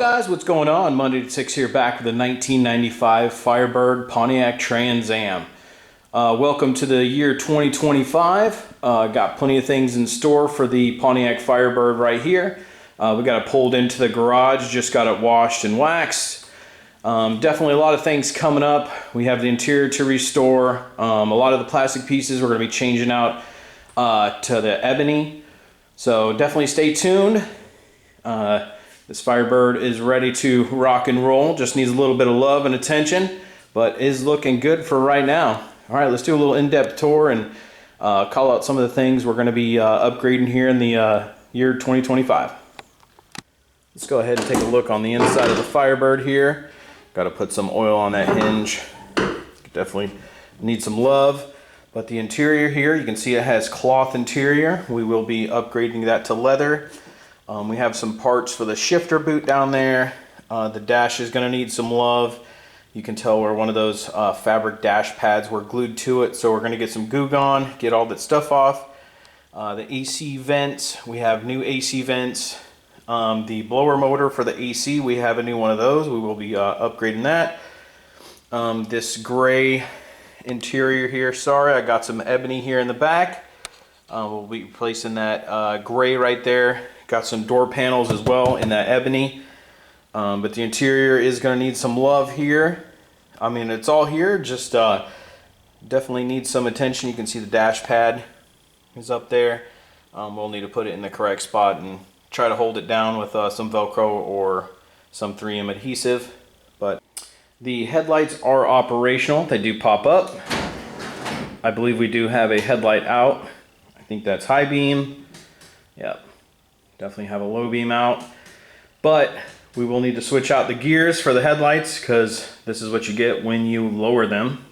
guys, what's going on? Monday to 6 here, back with the 1995 Firebird Pontiac Trans Am. Welcome to the year 2025. Got plenty of things in store for the Pontiac Firebird right here. We got it pulled into the garage, just got it washed and waxed. Definitely a lot of things coming up. We have the interior to restore. A lot of the plastic pieces we're going to be changing out to the ebony. So definitely stay tuned. This Firebird is ready to rock and roll. Just needs a little bit of love and attention, but is looking good for right now. All right, let's do a little in-depth tour and call out some of the things we're going to be upgrading here in the year 2025. Let's go ahead and take a look on the inside of the Firebird here. Got to put some oil on that hinge. Definitely need some love. But the interior here, you can see it has cloth interior. We will be upgrading that to leather. We have some parts for the shifter boot down there. The dash is going to need some love. You can tell where one of those fabric dash pads were glued to it, so we're going to get some Goo Gone, get all that stuff off. The AC vents, we have new AC vents. The blower motor for the AC, we have a new one of those. We will be upgrading that. This gray interior here, sorry, I got some ebony here in the back. We'll be replacing that gray right there. Got some door panels as well in that ebony. But the interior is going to need some love here. I mean, it's all here, just definitely needs some attention. You can see the dash pad is up there. We'll need to put it in the correct spot and try to hold it down with some Velcro or some 3M adhesive. But the headlights are operational. They do pop up. I believe we do have a headlight out. I think that's high beam. Yep. Definitely have a low beam out, but we will need to switch out the gears for the headlights because this is what you get when you lower them.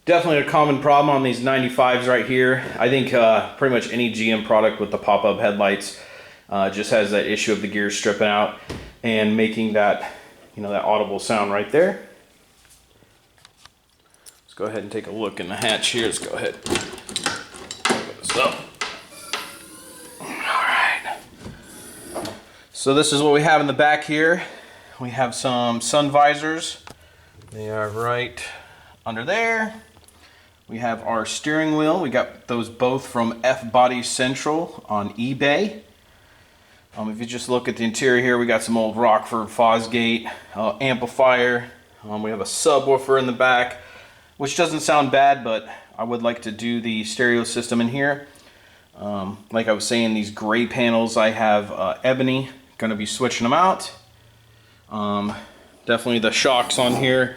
Definitely a common problem on these 95s right here. I think pretty much any GM product with the pop-up headlights just has that issue of the gears stripping out and making that, you know, that audible sound right there. Let's go ahead and take a look in the hatch here. Let's go ahead. Put this up. All right. So this is what we have in the back here. We have some sun visors. They are right under there. We have our steering wheel. We got those both from F Body Central on eBay. If you just look at the interior here, we got some old Rockford Fosgate amplifier. We have a subwoofer in the back, which doesn't sound bad, but I would like to do the stereo system in here. Like I was saying, these gray panels, I have ebony, gonna be switching them out. Definitely the shocks on here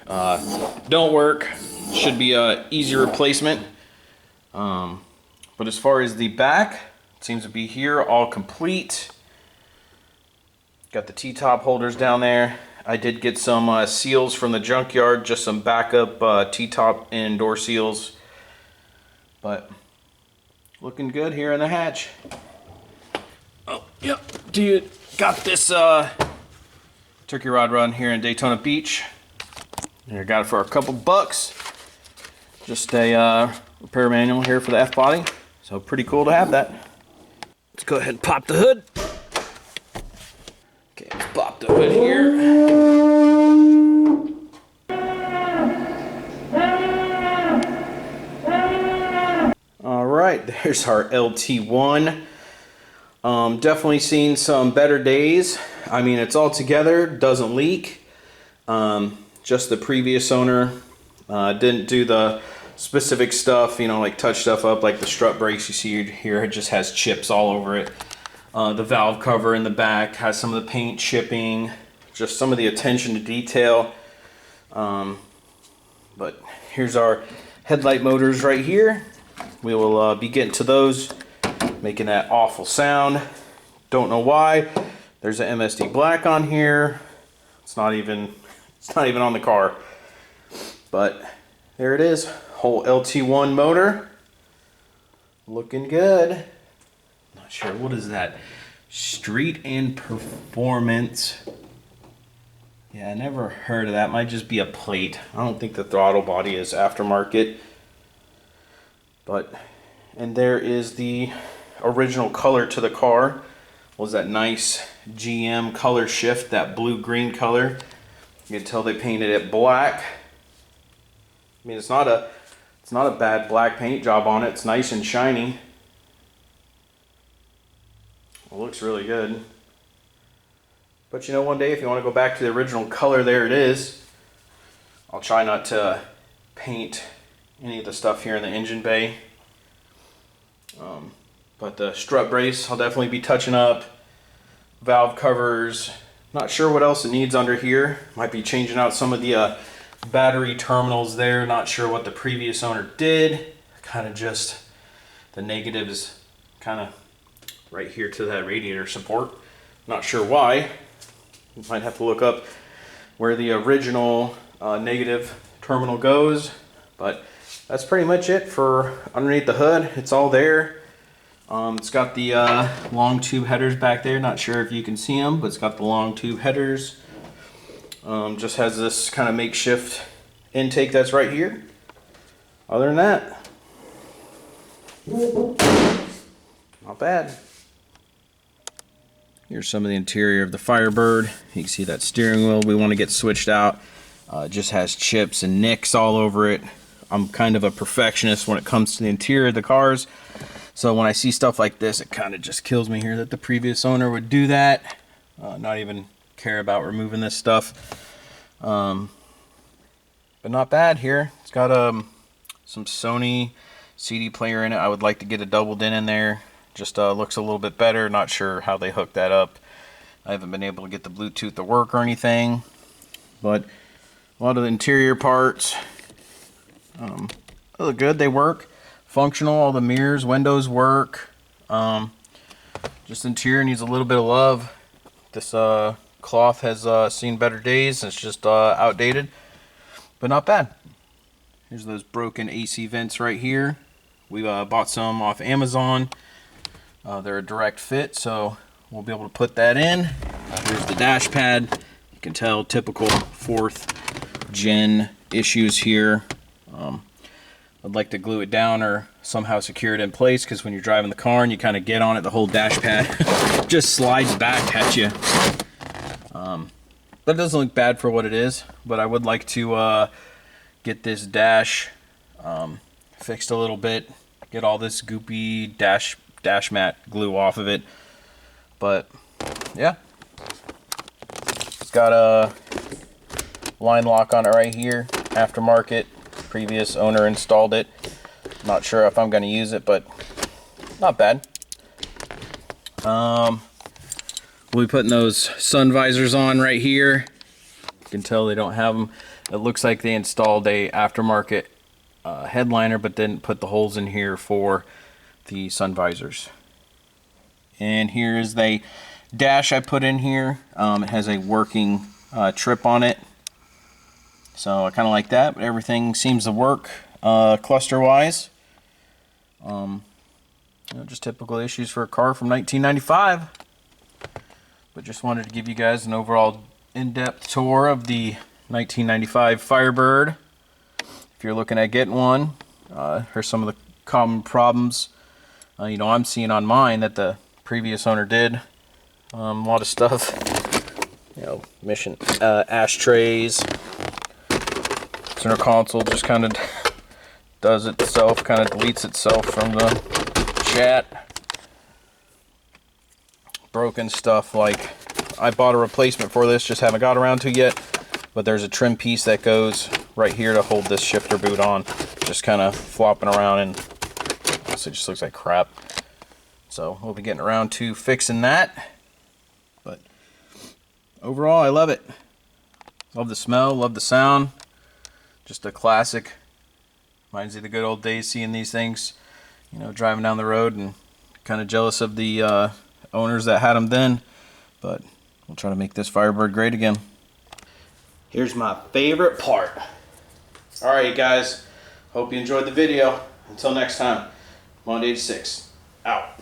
don't work. Should be a easy replacement. But as far as the back, it seems to be here, all complete. Got the T-top holders down there. I did get some seals from the junkyard, just some backup T-top and door seals. But looking good here in the hatch. Oh, yep. Got this turkey rod run here in Daytona Beach. I got it for a couple bucks. Just a repair manual here for the F-body. So pretty cool to have that. Let's go ahead and pop the hood. Okay, let's pop the hood here. All right, there's our LT1. Definitely seen some better days. I mean, it's all together, doesn't leak. Just the previous owner didn't do the specific stuff, you know, like touch stuff up, like the strut brakes you see here. It just has chips all over it. The valve cover in the back has some of the paint chipping, just some of the attention to detail. But here's our headlight motors right here. We will be getting to those, making that awful sound. Don't know why. There's an MSD black on here. It's not even on the car. But there it is. Whole LT1 motor. Looking good. Not sure, what is that? Street and Performance. Yeah, I never heard of that. Might just be a plate. I don't think the throttle body is aftermarket. And there is the original color to the car. Was that nice GM color shift, that blue-green color. You can tell they painted it black. I mean, it's not a bad black paint job on it. It's nice and shiny. It looks really good. But you know, one day if you want to go back to the original color, there it is. I'll try not to paint any of the stuff here in the engine bay. But the strut brace I'll definitely be touching up. Valve covers. Not sure what else it needs under here. Might be changing out some of the battery terminals there. Not sure what the previous owner did. Kind of just the negatives kind of right here to that radiator support. Not sure why. You might have to look up where the original negative terminal goes. But that's pretty much it for underneath the hood. It's all there. It's got the long tube headers back there. Not sure if you can see them, but it's got the long tube headers. Just has this kind of makeshift intake that's right here. Other than that, not bad. Here's some of the interior of the Firebird. You can see that steering wheel we want to get switched out. It just has chips and nicks all over it. I'm kind of a perfectionist when it comes to the interior of the cars. So when I see stuff like this, it kind of just kills me here that the previous owner would do that. Not even care about removing this stuff. But not bad here. It's got some Sony CD player in it. I would like to get a doubled in there. Just looks a little bit better. Not sure how they hooked that up. I haven't been able to get the Bluetooth to work or anything. But a lot of the interior parts look good. They work. Functional. All the mirrors, windows work. Just interior needs a little bit of love. This cloth has seen better days. It's just outdated, but not bad. Here's those broken AC vents right here. We bought some off Amazon. They're a direct fit, so we'll be able to put that in. Here's the dash pad. You can tell typical 4th gen issues here. I'd like to glue it down or somehow secure it in place, because when you're driving the car and you kind of get on it, the whole dash pad just slides back at you. But it doesn't look bad for what it is. But I would like to get this dash fixed a little bit, get all this goopy dash mat glue off of it. But yeah, it's got a line lock on it right here, aftermarket. Previous owner installed it. Not sure if I'm going to use it, but not bad. We'll be putting those sun visors on right here. You can tell they don't have them. It looks like they installed a aftermarket headliner, but didn't put the holes in here for the sun visors. And here is the dash I put in here. It has a working trip on it. So I kind of like that, but everything seems to work cluster-wise. Just typical issues for a car from 1995. But just wanted to give you guys an overall in-depth tour of the 1995 Firebird. If you're looking at getting one, here's some of the common problems I'm seeing on mine that the previous owner did. A lot of stuff, mission ashtrays. Center console just kind of does it itself, kind of deletes itself from the chat. Broken stuff, like I bought a replacement for this, just haven't got around to yet, but there's a trim piece that goes right here to hold this shifter boot on. Just kind of flopping around, and honestly, it just looks like crap. So we'll be getting around to fixing that. But overall, I love it. Love the smell, love the sound. Just a classic. Reminds you of the good old days seeing these things, driving down the road, and kind of jealous of the owners that had them then. But we'll try to make this Firebird great again. Here's my favorite part. Alright guys, hope you enjoyed the video. Until next time, Monday to 6, out.